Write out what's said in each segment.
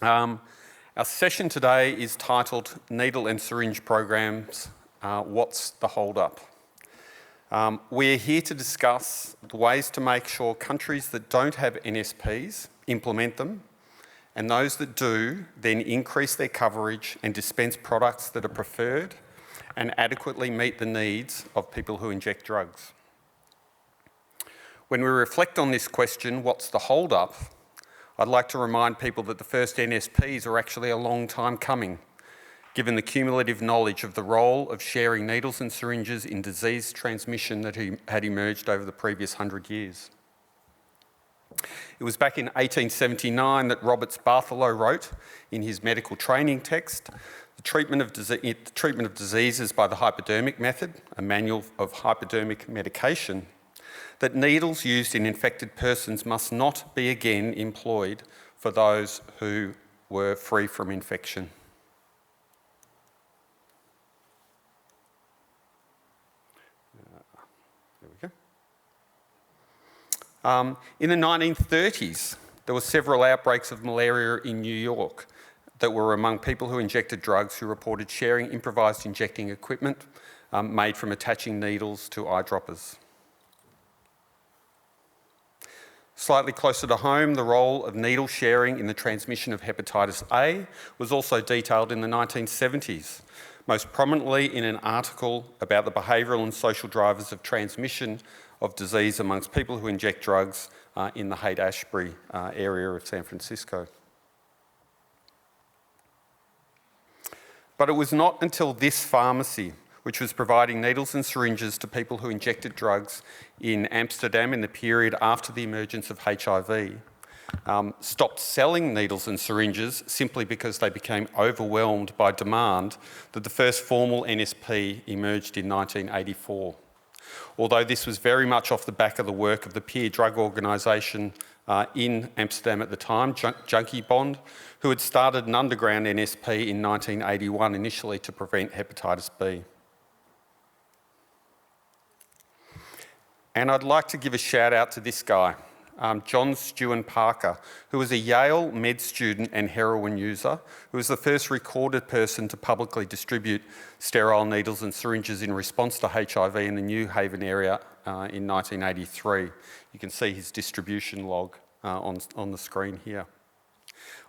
Our session today is titled Needle and Syringe Programs, What's the Hold-Up? We're here to discuss the ways to make sure countries that don't have NSPs implement them, and those that do then increase their coverage and dispense products that are preferred and adequately meet the needs of people who inject drugs. When we reflect on this question, what's the hold-up? I'd like to remind people that the first NSPs are actually a long time coming, given the cumulative knowledge of the role of sharing needles and syringes in disease transmission that had emerged over the previous 100 years. It was back in 1879 that Robert Bartholow wrote in his medical training text, The Treatment of Diseases by the Hypodermic Method, a manual of hypodermic medication, that needles used in infected persons must not be again employed for those who were free from infection. There we go. In the 1930s, there were several outbreaks of malaria in New York that were among people who injected drugs who reported sharing improvised injecting equipment made from attaching needles to eyedroppers. Slightly closer to home, the role of needle sharing in the transmission of hepatitis A was also detailed in the 1970s, most prominently in an article about the behavioural and social drivers of transmission of disease amongst people who inject drugs in the Haight-Ashbury area of San Francisco. But it was not until this pharmacy, which was providing needles and syringes to people who injected drugs in Amsterdam in the period after the emergence of HIV, stopped selling needles and syringes simply because they became overwhelmed by demand, that the first formal NSP emerged in 1984. Although this was very much off the back of the work of the peer drug organisation in Amsterdam at the time, Junkie Bond, who had started an underground NSP in 1981 initially to prevent hepatitis B. And I'd like to give a shout out to this guy, John Stewart Parker, who was a Yale med student and heroin user, who was the first recorded person to publicly distribute sterile needles and syringes in response to HIV in the New Haven area in 1983. You can see his distribution log on the screen here.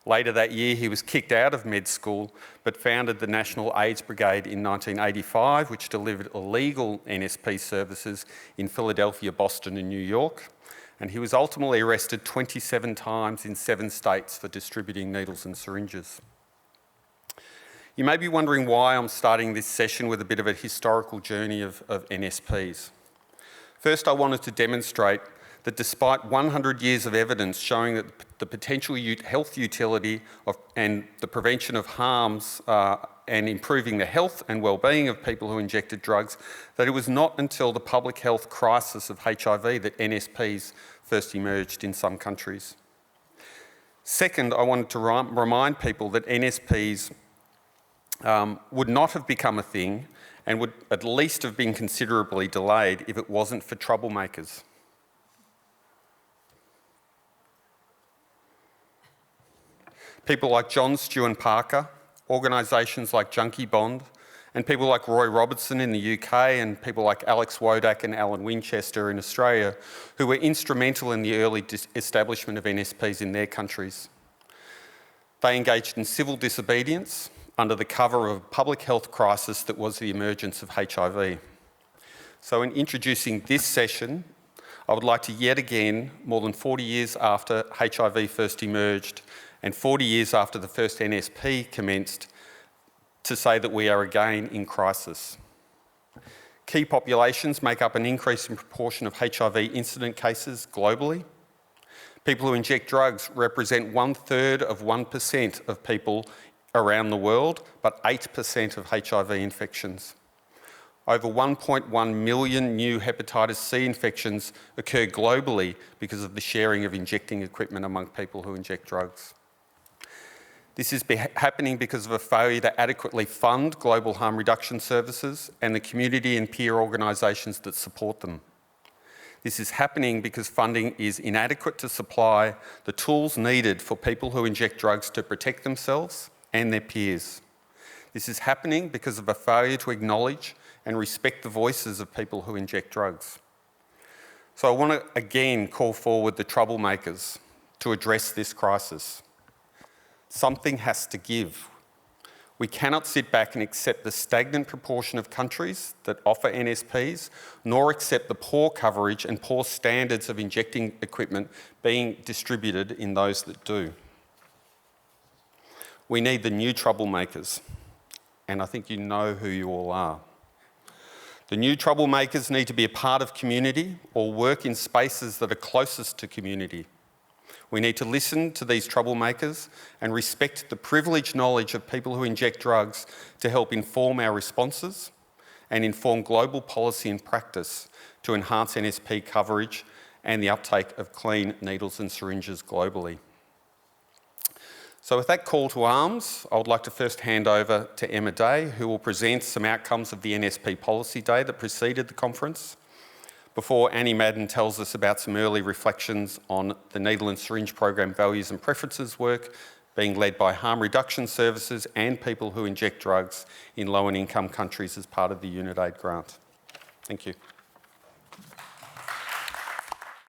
Later that year, he was kicked out of med school, but founded the National AIDS Brigade in 1985, which delivered illegal NSP services in Philadelphia, Boston, and New York. And he was ultimately arrested 27 times in 7 states for distributing needles and syringes. You may be wondering why I'm starting this session with a bit of a historical journey of NSPs. First, I wanted to demonstrate that despite 100 years of evidence showing that the potential health utility and the prevention of harms and improving the health and well-being of people who injected drugs, that it was not until the public health crisis of HIV that NSPs first emerged in some countries. Second, I wanted to remind people that NSPs would not have become a thing and would at least have been considerably delayed if it wasn't for troublemakers. People like John Stewart Parker, organisations like Junkie Bond, and people like Roy Robertson in the UK, and people like Alex Wodak and Alan Winchester in Australia, who were instrumental in the early establishment of NSPs in their countries. They engaged in civil disobedience under the cover of a public health crisis that was the emergence of HIV. So in introducing this session, I would like to yet again, more than 40 years after HIV first emerged, and 40 years after the first NSP commenced, to say that we are again in crisis. Key populations make up an increasing proportion of HIV incident cases globally. People who inject drugs represent 1/3 of 1% of people around the world, but 8% of HIV infections. Over 1.1 million new hepatitis C infections occur globally because of the sharing of injecting equipment among people who inject drugs. This is happening because of a failure to adequately fund global harm reduction services and the community and peer organisations that support them. This is happening because funding is inadequate to supply the tools needed for people who inject drugs to protect themselves and their peers. This is happening because of a failure to acknowledge and respect the voices of people who inject drugs. So I want to again call forward the troublemakers to address this crisis. Something has to give. We cannot sit back and accept the stagnant proportion of countries that offer NSPs, nor accept the poor coverage and poor standards of injecting equipment being distributed in those that do. We need the new troublemakers, and I think you know who you all are. The new troublemakers need to be a part of community or work in spaces that are closest to community. We need to listen to these troublemakers and respect the privileged knowledge of people who inject drugs to help inform our responses and inform global policy and practice to enhance NSP coverage and the uptake of clean needles and syringes globally. So with that call to arms, I would like to first hand over to Emma Day, who will present some outcomes of the NSP Policy Day that preceded the conference, before Annie Madden tells us about some early reflections on the needle and syringe program values and preferences work being led by harm reduction services and people who inject drugs in low and income countries as part of the UNITAID grant. Thank you.